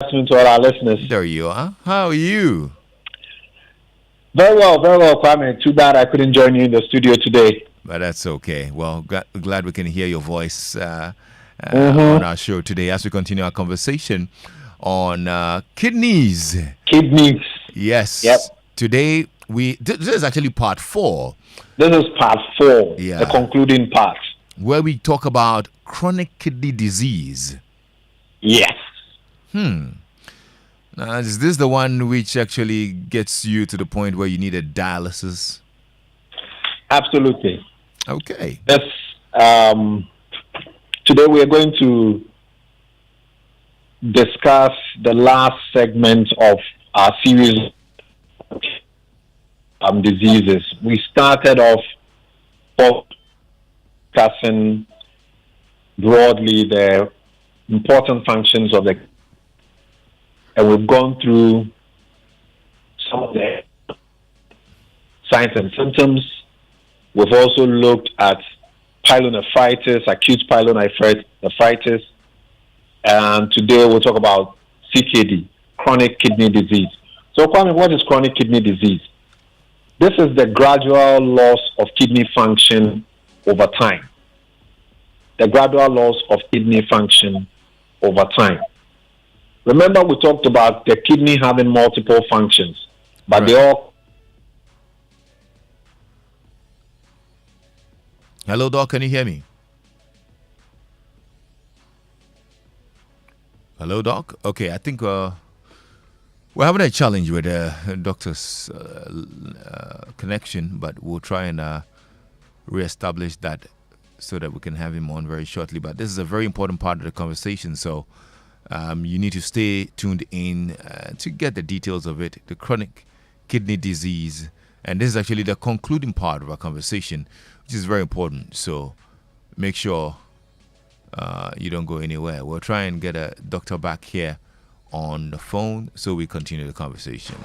Afternoon to all our listeners. There you are. How are you? Very well, Kwame. Too bad I couldn't join you in the studio today. But that's okay. Well, glad we can hear your voice on Mm-hmm. our show today as we continue our conversation on kidneys. Kidneys. Yes. Yep. Today, this is actually part 4. This is part 4, the Yeah. concluding part. Where we talk about chronic kidney disease. Yes. Now, is this the one which actually gets you to the point where you need a dialysis? Absolutely. Okay. This, um, Today we are going to discuss the last segment of our series of diseases. We started off discussing broadly the important functions of the, and we've gone through some of the signs and symptoms. We've also looked at pyelonephritis, acute pyelonephritis, and today we'll talk about CKD, chronic kidney disease. So, Kwame, what is chronic kidney disease? This is the gradual loss of kidney function over time. The gradual loss of kidney function over time. Remember, we talked about the kidney having multiple functions, but they all. Hello, Doc. Can you hear me? Hello, Doc. Okay, I think we're having a challenge with the doctor's connection, but we'll try and reestablish that so that we can have him on very shortly. But this is a very important part of the conversation, so you need to stay tuned in to get the details of it. The chronic kidney disease, and this is actually the concluding part of our conversation, which is very important. So make sure you don't go anywhere. We'll try and get a doctor back here on the phone so we continue the conversation.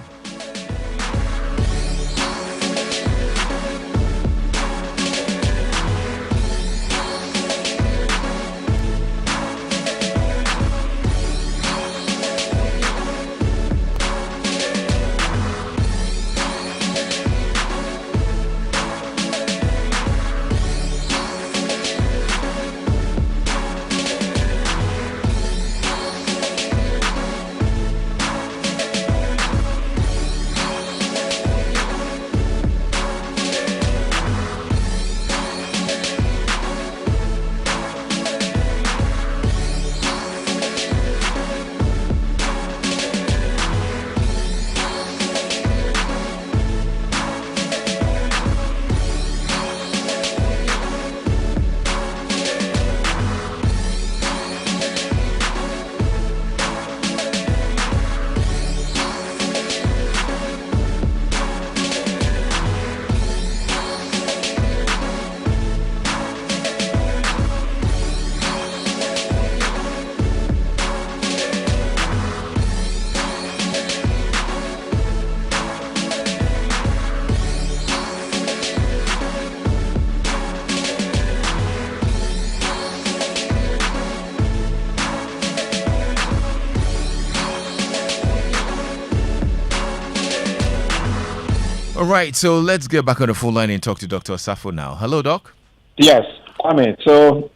All right, so let's get back on the phone line and talk to Dr. Safo now. Hello, Doc. Yes, Kwame. So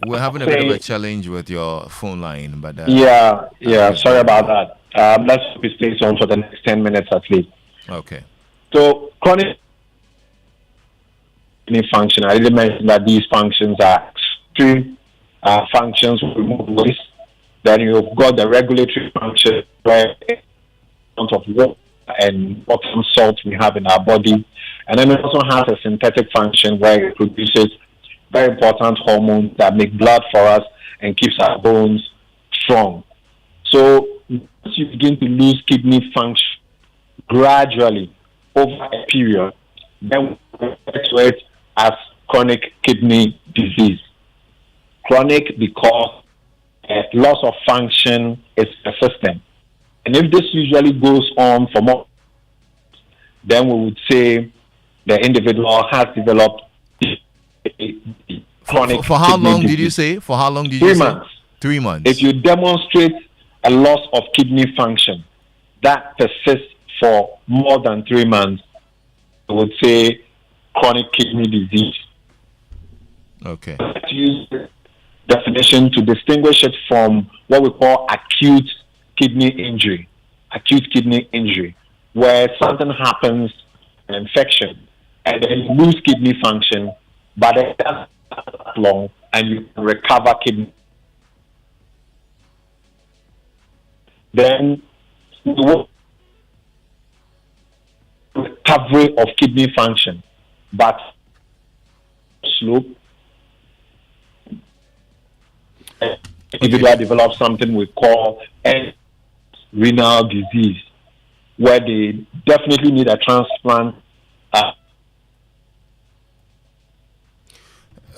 We're having a bit of a challenge with your phone line, but sorry about that. Let's be stay on for the next 10 minutes at least. Okay. So chronic kidney function. I didn't mention that these functions are extreme functions with remove waste. Then you've got the regulatory function where amount of water and what salt we have in our body, and then it also has a synthetic function where it produces very important hormones that make blood for us and keeps our bones strong. So once you begin to lose kidney function gradually over a period, then we refer to it as chronic kidney disease. Chronic because loss of function is persistent. And if this usually goes on for more, then we would say the individual has developed chronic for how kidney long disease. did you say? For how long did you 3 say? months. 3 months. If you demonstrate a loss of kidney function that persists for more than 3 months, I would say chronic kidney disease. Okay. Let's use this definition to distinguish it from what we call acute kidney injury. Acute kidney injury, where something happens, an infection, and then you lose kidney function, but it doesn't last long, and you can recover kidney. Then recovery of kidney function, but slow. Individual develop something we call renal disease, where they definitely need a transplant.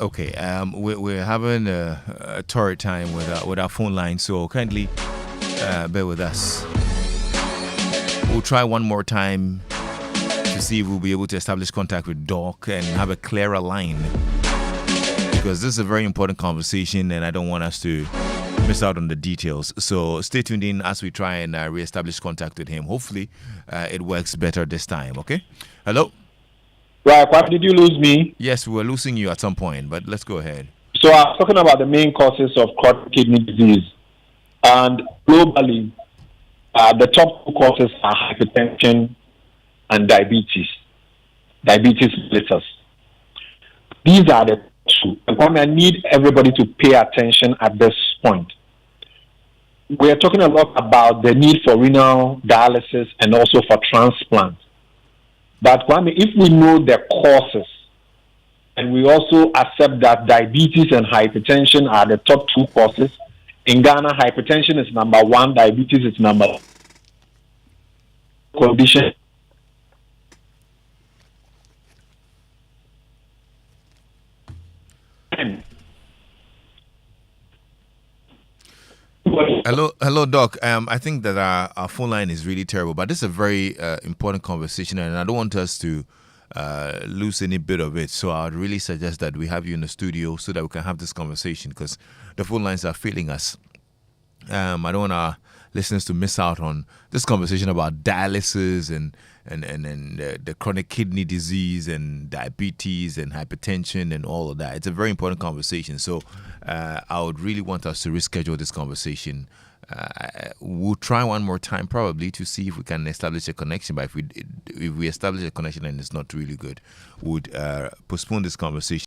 Okay, we're having a torrid time with our phone line, so kindly bear with us. We'll try one more time to see if we'll be able to establish contact with Doc and have a clearer line, because this is a very important conversation and I don't want us to miss out on the details. So stay tuned in as we try and re-establish contact with him. Hopefully it works better this time. Okay. Hello. Right, why did you lose me? Yes, we were losing you at some point, but let's go ahead. So I was talking about the main causes of chronic kidney disease, and globally the top 2 causes are hypertension and diabetes mellitus. These are the 2. And I need everybody to pay attention at this point. We are talking a lot about the need for renal dialysis and also for transplant. But if we know the causes, and we also accept that diabetes and hypertension are the top 2 causes, in Ghana, hypertension is number 1, diabetes is number 2. Condition. Hello, Doc. I think that our phone line is really terrible, but this is a very important conversation, and I don't want us to lose any bit of it. So I would really suggest that we have you in the studio so that we can have this conversation, because the phone lines are failing us. I don't want our listeners to miss out on this conversation about dialysis and the chronic kidney disease and diabetes and hypertension and all of that. It's a very important conversation. So I would really want us to reschedule this conversation. We'll try one more time probably to see if we can establish a connection. But if we establish a connection and it's not really good, we'll postpone this conversation.